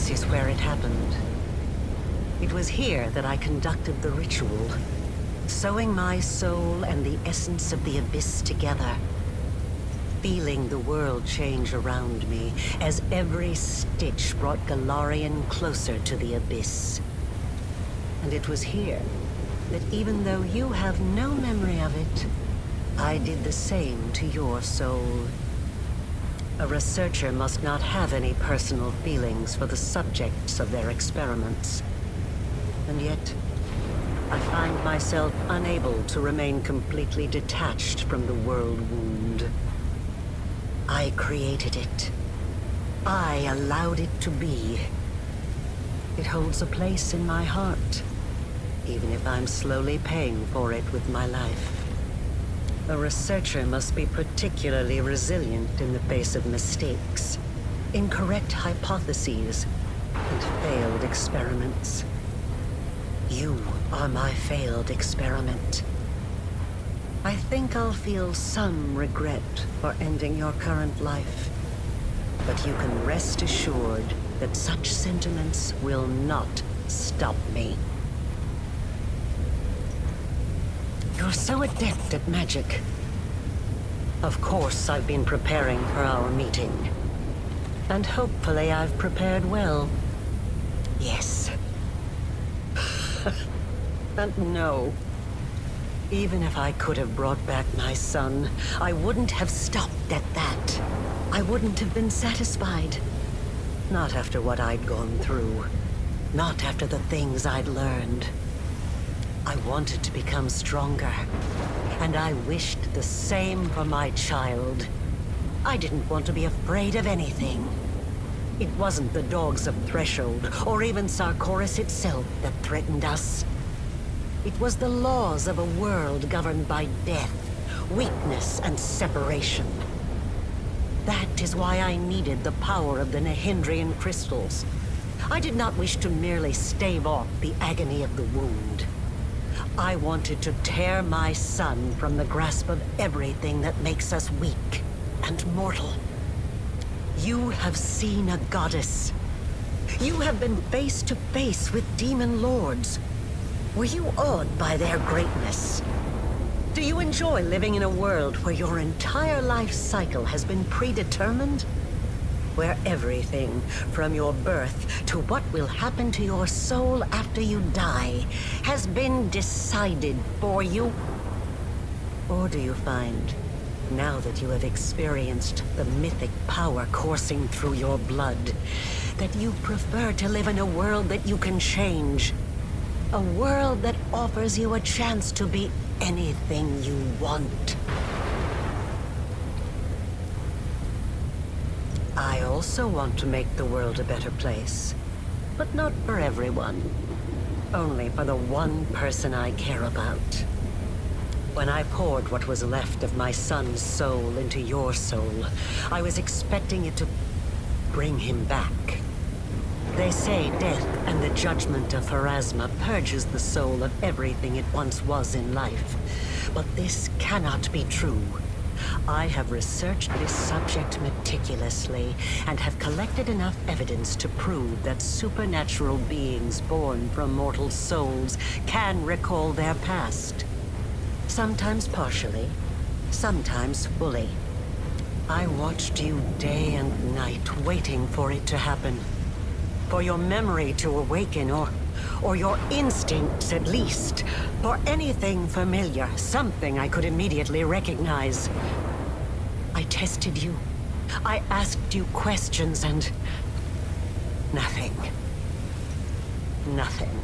This is where it happened. It was here that I conducted the ritual, sewing my soul and the essence of the Abyss together, feeling the world change around me as every stitch brought Galarian closer to the Abyss. And it was here that even though you have no memory of it, I did the same to your soul. A researcher must not have any personal feelings for the subjects of their experiments. And yet, I find myself unable to remain completely detached from the world wound. I created it. I allowed it to be. It holds a place in my heart, even if I'm slowly paying for it with my life. A researcher must be particularly resilient in the face of mistakes, incorrect hypotheses, and failed experiments. You are my failed experiment. I think I'll feel some regret for ending your current life, but you can rest assured that such sentiments will not stop me. You're so adept at magic. Of course, I've been preparing for our meeting. And hopefully I've prepared well. Yes. And no. Even if I could have brought back my son, I wouldn't have stopped at that. I wouldn't have been satisfied. Not after what I'd gone through. Not after the things I'd learned. I wanted to become stronger, and I wished the same for my child. I didn't want to be afraid of anything. It wasn't the dogs of Threshold, or even Sarkoris itself, that threatened us. It was the laws of a world governed by death, weakness, and separation. That is why I needed the power of the Nehindrian crystals. I did not wish to merely stave off the agony of the wound. I wanted to tear my son from the grasp of everything that makes us weak and mortal. You have seen a goddess. You have been face to face with demon lords. Were you awed by their greatness? Do you enjoy living in a world where your entire life cycle has been predetermined? Where everything, from your birth to what will happen to your soul after you die, has been decided for you? Or do you find, now that you have experienced the mythic power coursing through your blood, that you prefer to live in a world that you can change? A world that offers you a chance to be anything you want? I also want to make the world a better place, but not for everyone. Only for the one person I care about. When I poured what was left of my son's soul into your soul, I was expecting it to bring him back. They say death and the judgment of Pharasma purges the soul of everything it once was in life. But this cannot be true. I have researched this subject meticulously and have collected enough evidence to prove that supernatural beings born from mortal souls can recall their past. Sometimes partially, sometimes fully. I watched you day and night, waiting for it to happen. For your memory to awaken, or your instincts at least. For anything familiar, something I could immediately recognize. I tested you. I asked you questions and... nothing. Nothing.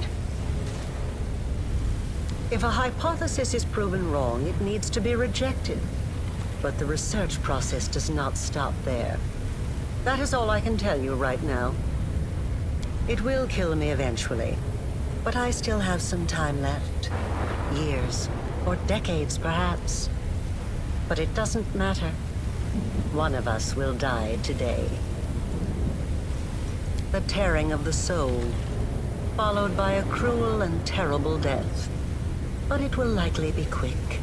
If a hypothesis is proven wrong, it needs to be rejected. But the research process does not stop there. That is all I can tell you right now. It will kill me eventually, but I still have some time left. Years, or decades perhaps. But it doesn't matter. One of us will die today. The tearing of the soul, followed by a cruel and terrible death. But it will likely be quick.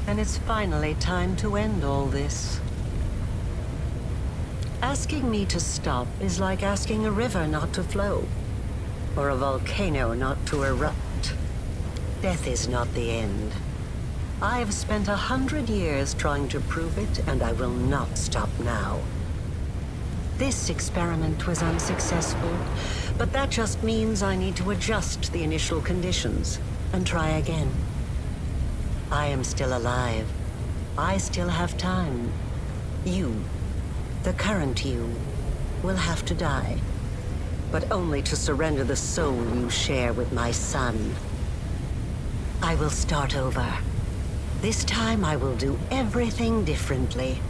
And it's finally time to end all this. Asking me to stop is like asking a river not to flow, or a volcano not to erupt. Death is not the end. I've spent 100 years trying to prove it, and I will not stop now. This experiment was unsuccessful, but that just means I need to adjust the initial conditions and try again. I am still alive. I still have time. You, the current you, will have to die, but only to surrender the soul you share with my son. I will start over. This time I will do everything differently.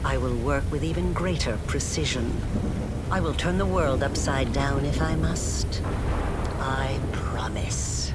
I will work with even greater precision. I will turn the world upside down if I must. I promise.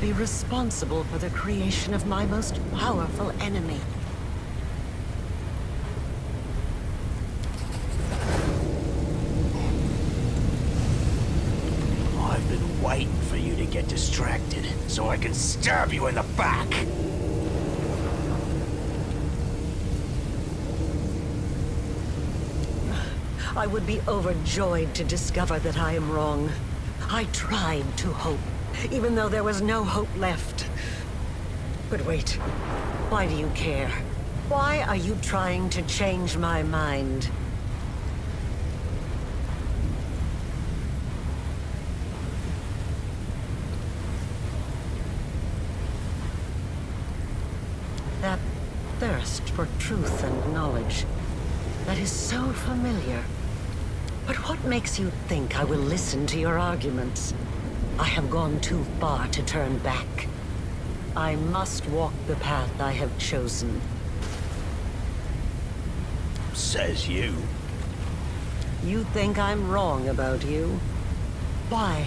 be responsible for the creation of my most powerful enemy. I've been waiting for you to get distracted, so I can stab you in the back! I would be overjoyed to discover that I am wrong. I tried to hope, even though there was no hope left. But wait, why do you care? Why are you trying to change my mind? That thirst for truth and knowledge, that is so familiar. But what makes you think I will listen to your arguments? I have gone too far to turn back. I must walk the path I have chosen. Says you. You think I'm wrong about you? Why?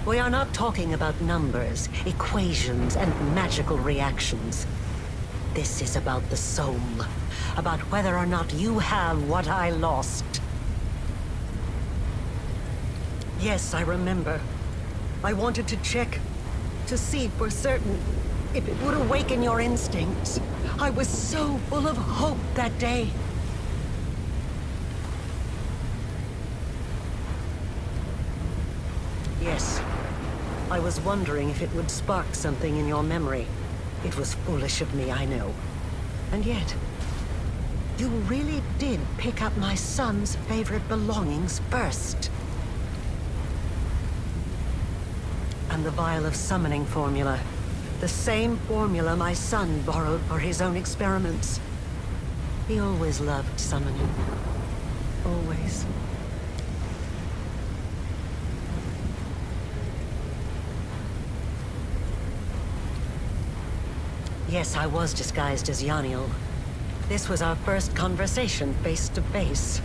We are not talking about numbers, equations, and magical reactions. This is about the soul, about whether or not you have what I lost. Yes, I remember. I wanted to check, to see for certain if it would awaken your instincts. I was so full of hope that day. Yes, I was wondering if it would spark something in your memory. It was foolish of me, I know. And yet, you really did pick up my son's favorite belongings first. And the vial of summoning formula. The same formula my son borrowed for his own experiments. He always loved summoning. Always. Yes, I was disguised as Yaniel. This was our first conversation, face to face.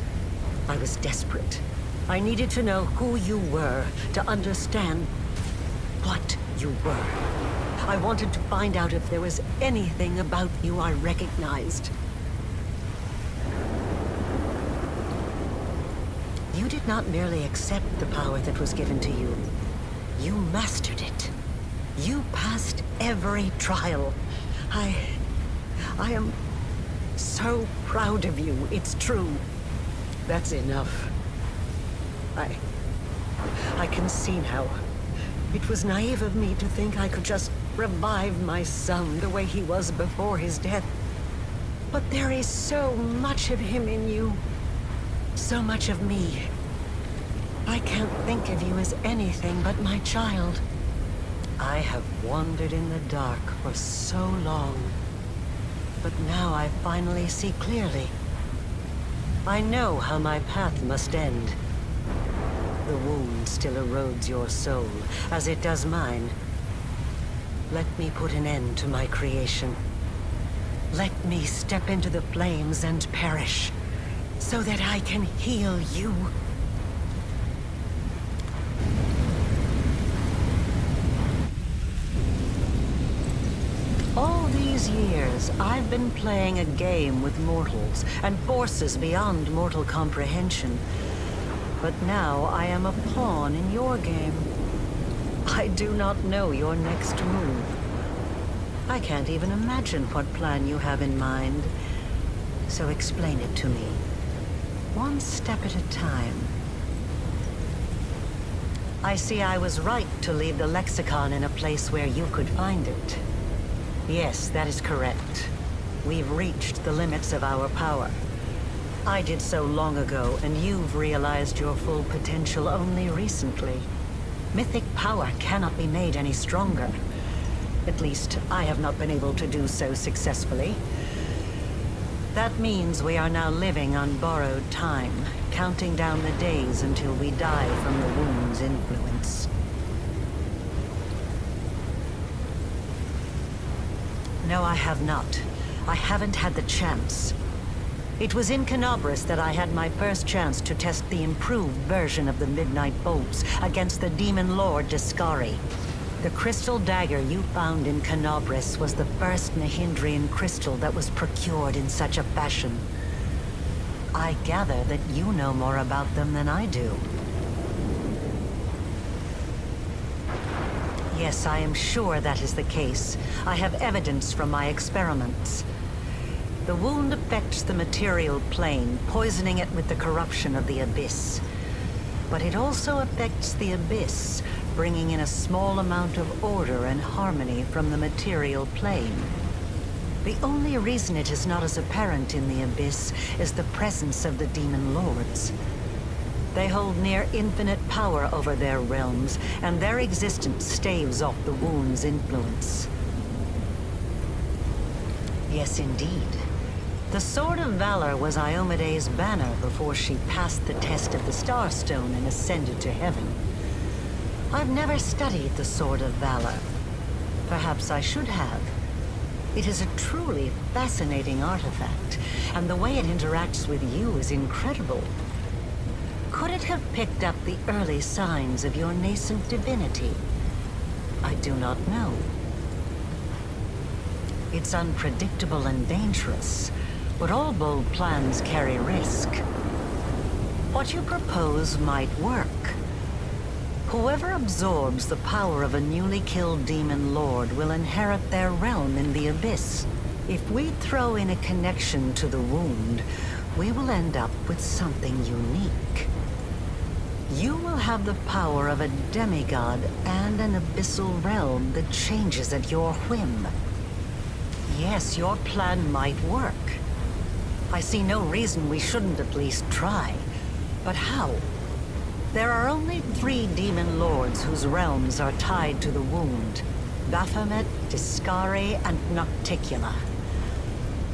I was desperate. I needed to know who you were, to understand what you were. I wanted to find out if there was anything about you I recognized. You did not merely accept the power that was given to you. You mastered it. You passed every trial. I am so proud of you. It's true. That's enough. I can see now. It was naive of me to think I could just revive my son the way he was before his death. But there is so much of him in you. So much of me. I can't think of you as anything but my child. I have wandered in the dark for so long. But now I finally see clearly. I know how my path must end. The wound still erodes your soul, as it does mine. Let me put an end to my creation. Let me step into the flames and perish, so that I can heal you. All these years, I've been playing a game with mortals, and forces beyond mortal comprehension. But now I am a pawn in your game. I do not know your next move. I can't even imagine what plan you have in mind. So explain it to me. One step at a time. I see I was right to leave the lexicon in a place where you could find it. Yes, that is correct. We've reached the limits of our power. I did so long ago, and you've realized your full potential only recently. Mythic power cannot be made any stronger. At least, I have not been able to do so successfully. That means we are now living on borrowed time, counting down the days until we die from the wound's influence. No, I have not. I haven't had the chance. It was in Canobras that I had my first chance to test the improved version of the Midnight Bolts against the Demon Lord Discari. The crystal dagger you found in Canobris was the first Nahindrian crystal that was procured in such a fashion. I gather that you know more about them than I do. Yes, I am sure that is the case. I have evidence from my experiments. The wound affects the material plane, poisoning it with the corruption of the abyss. But it also affects the abyss, bringing in a small amount of order and harmony from the material plane. The only reason it is not as apparent in the abyss is the presence of the demon lords. They hold near infinite power over their realms, and their existence staves off the wound's influence. Yes, indeed. The Sword of Valor was Iomede's banner before she passed the test of the Starstone and ascended to heaven. I've never studied the Sword of Valor. Perhaps I should have. It is a truly fascinating artifact, and the way it interacts with you is incredible. Could it have picked up the early signs of your nascent divinity? I do not know. It's unpredictable and dangerous, but all bold plans carry risk. What you propose might work. Whoever absorbs the power of a newly killed demon lord will inherit their realm in the abyss. If we throw in a connection to the wound, we will end up with something unique. You will have the power of a demigod and an abyssal realm that changes at your whim. Yes, your plan might work. I see no reason we shouldn't at least try. But how? There are only 3 demon lords whose realms are tied to the wound: Baphomet, Discari, and Nocticula.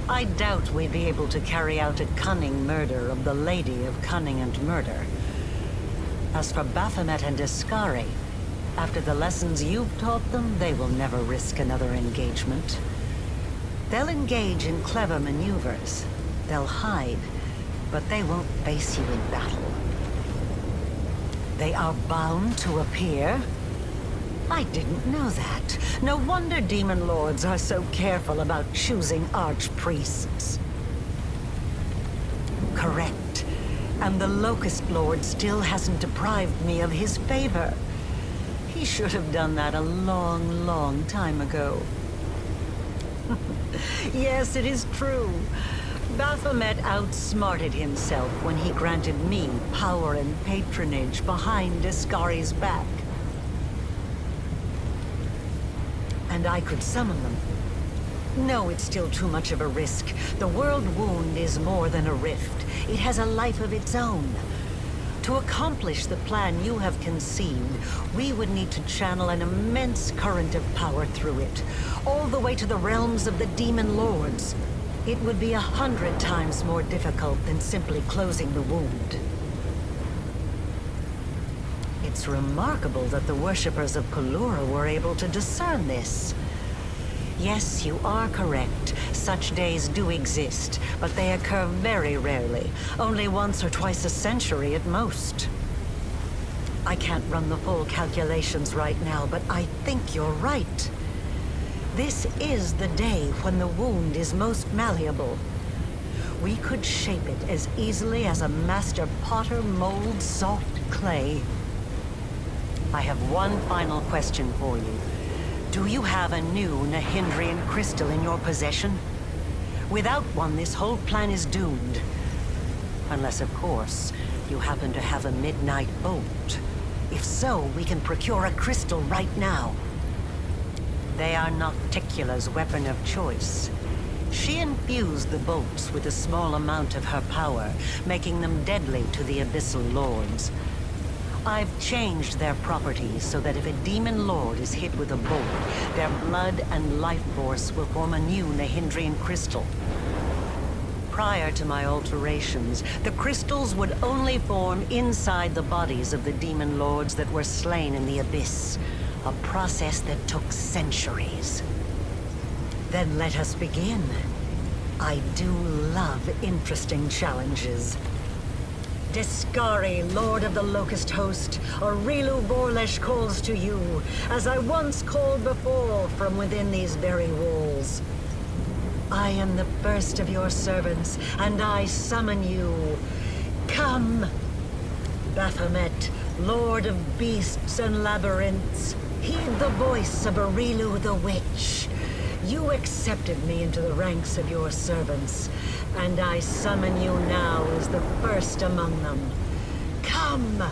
I doubt we'd be able to carry out a cunning murder of the Lady of Cunning and Murder. As for Baphomet and Discari, after the lessons you've taught them, they will never risk another engagement. They'll engage in clever maneuvers. They'll hide, but they won't face you in battle. They are bound to appear? I didn't know that. No wonder demon lords are so careful about choosing archpriests. Correct. And the Locust Lord still hasn't deprived me of his favor. He should have done that a long, long time ago. Yes, it is true. Baphomet outsmarted himself when he granted me power and patronage behind Discari's back. And I could summon them. No, it's still too much of a risk. The world wound is more than a rift. It has a life of its own. To accomplish the plan you have conceived, we would need to channel an immense current of power through it, all the way to the realms of the demon lords. It would be 100 times more difficult than simply closing the wound. It's remarkable that the worshippers of Pelura were able to discern this. Yes, you are correct. Such days do exist, but they occur very rarely, only once or twice a century at most. I can't run the full calculations right now, but I think you're right. This is the day when the wound is most malleable. We could shape it as easily as a master potter molds soft clay. I have one final question for you. Do you have a new Nahindrian crystal in your possession? Without one, this whole plan is doomed. Unless, of course, you happen to have a midnight bolt. If so, we can procure a crystal right now. They are Nocticula's weapon of choice. She infused the bolts with a small amount of her power, making them deadly to the Abyssal Lords. I've changed their properties so that if a demon lord is hit with a bolt, their blood and life force will form a new Nahindrian crystal. Prior to my alterations, the crystals would only form inside the bodies of the demon lords that were slain in the abyss, a process that took centuries. Then let us begin. I do love interesting challenges. Discari, Lord of the Locust Host, Aurilu Vorlesh calls to you, as I once called before from within these very walls. I am the first of your servants, and I summon you. Come! Baphomet, Lord of Beasts and Labyrinths, heed the voice of Aurilu the Witch. You accepted me into the ranks of your servants, and I summon you now as the first among them. Come!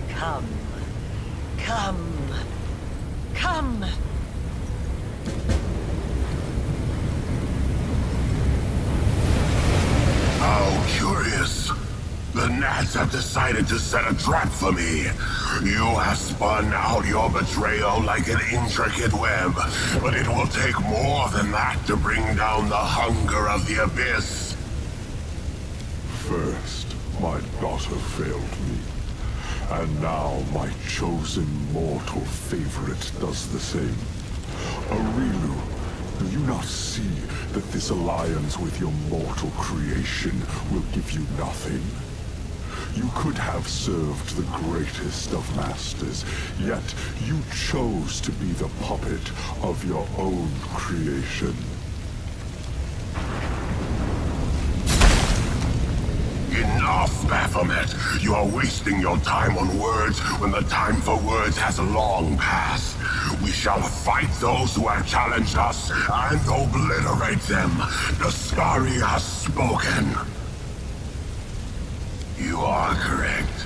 Come! Come! Come! How curious. The gnats have decided to set a trap for me. You have spun out your betrayal like an intricate web, but it will take more than that to bring down the hunger of the abyss. First, my daughter failed me, and now my chosen mortal favorite does the same. Aurilu, do you not see that this alliance with your mortal creation will give you nothing? You could have served the greatest of masters, yet you chose to be the puppet of your own creation. Enough, Baphomet! You are wasting your time on words when the time for words has long passed. We shall fight those who have challenged us and obliterate them. Discari has spoken. You are correct.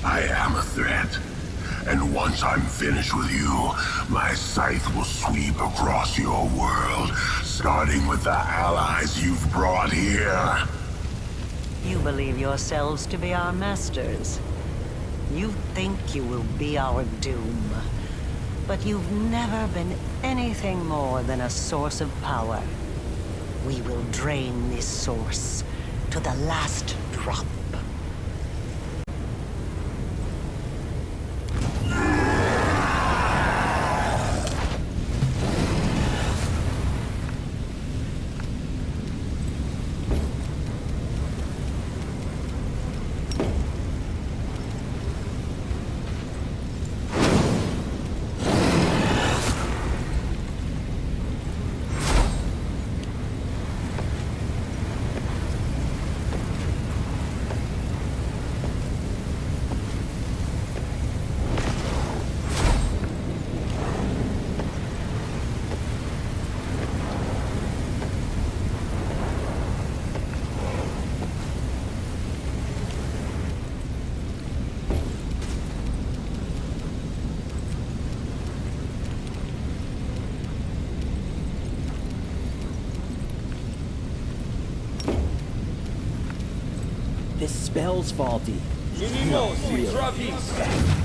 I am a threat. And once I'm finished with you, my scythe will sweep across your world, starting with the allies you've brought here. You believe yourselves to be our masters. You think you will be our doom. But you've never been anything more than a source of power. We will drain this source to the last drop. This spell's faulty. Minimos, Really. Travis!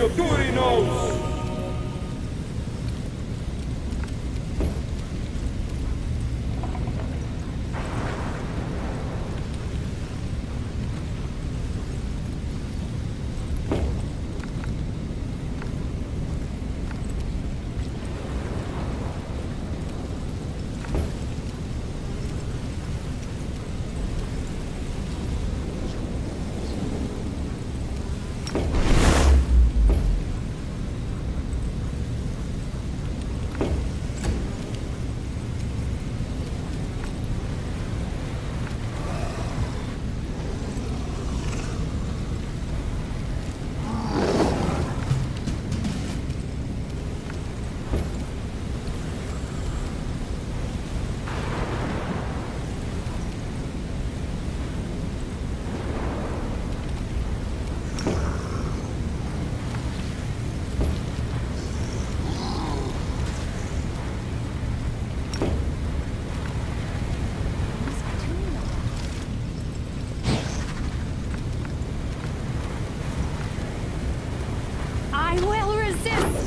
Fioturinos! I will resist!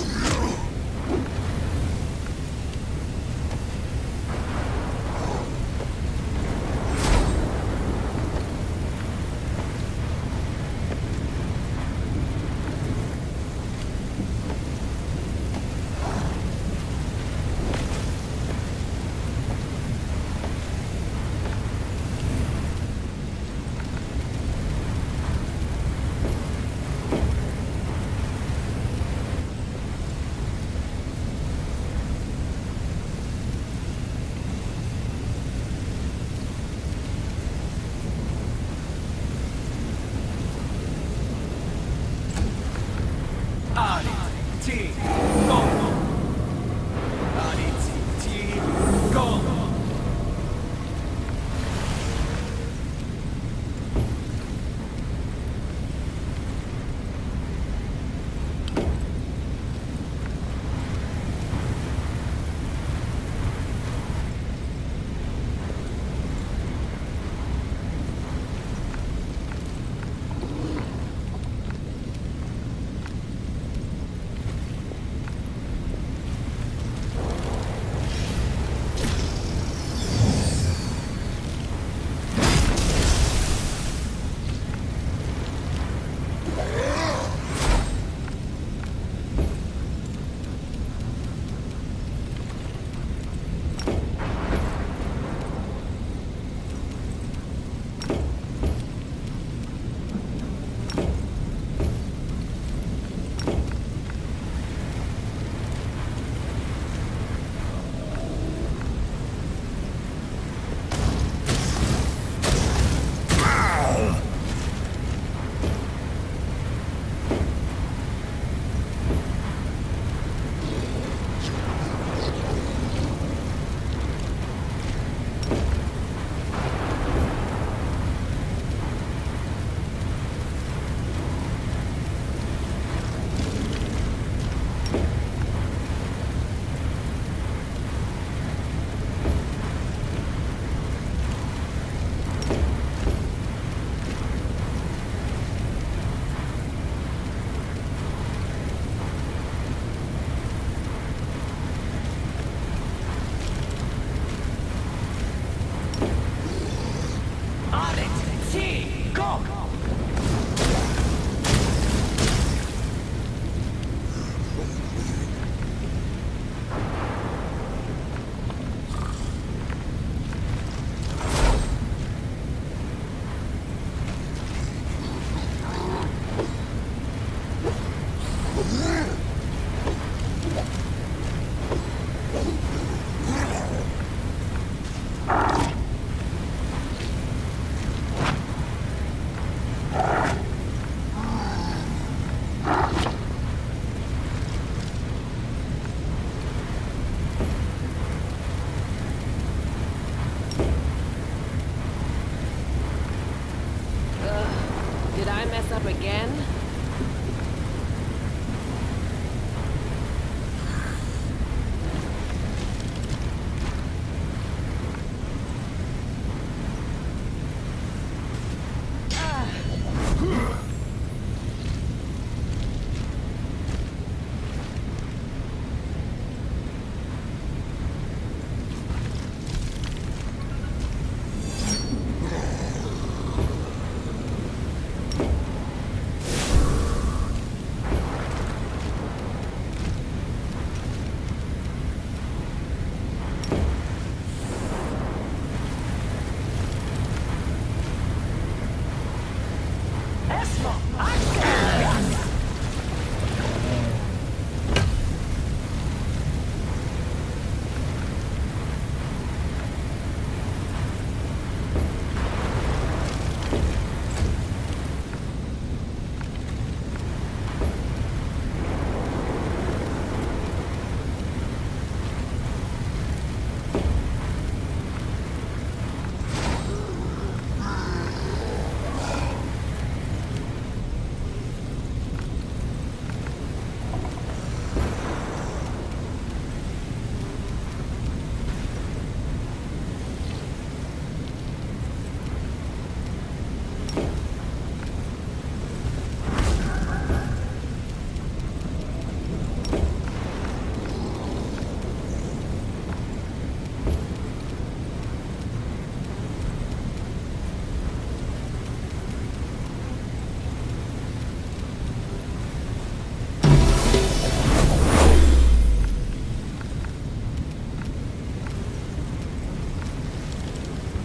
up again?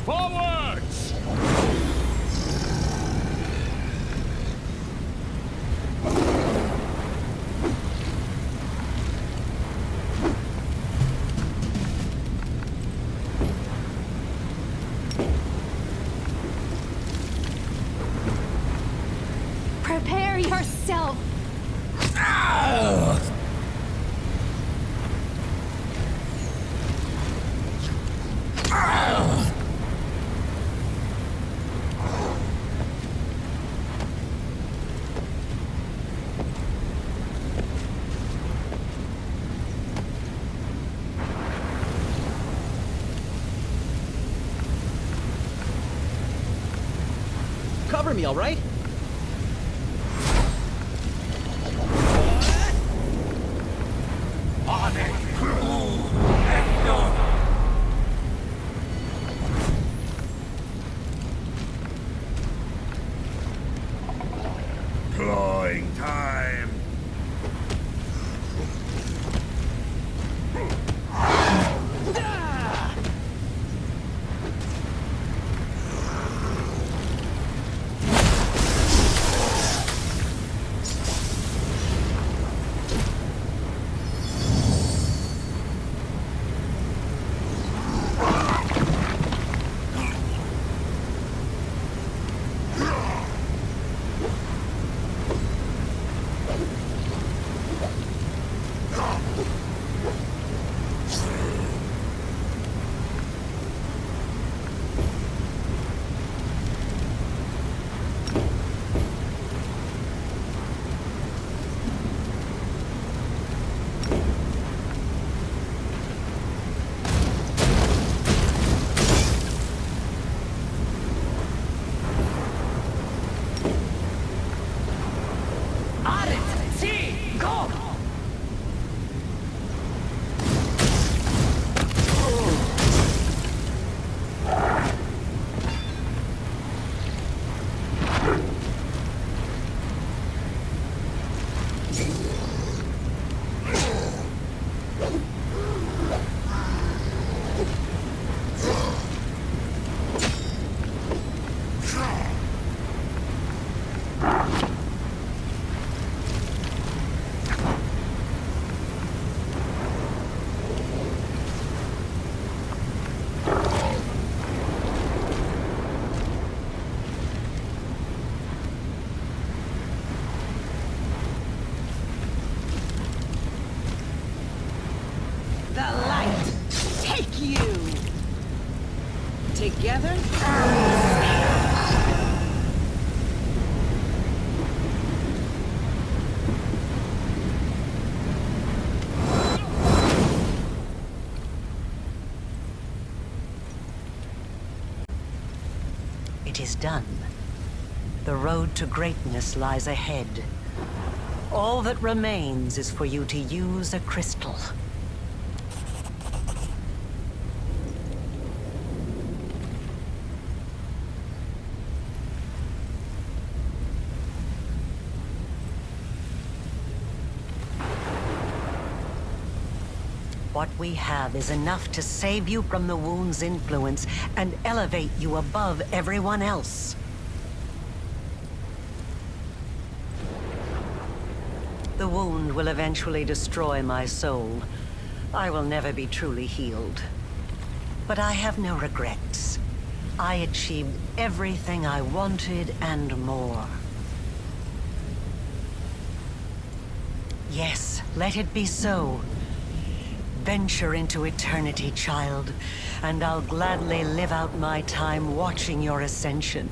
Forwards! Prepare yourself. Cover me, all right? Clawing time. The light! Take you! Together? It is done. The road to greatness lies ahead. All that remains is for you to use a crystal. What we have is enough to save you from the wound's influence and elevate you above everyone else. wound will eventually destroy my soul. I will never be truly healed. But I have no regrets. I achieved everything I wanted and more. Yes, let it be so. Venture into eternity, child, and I'll gladly live out my time watching your ascension.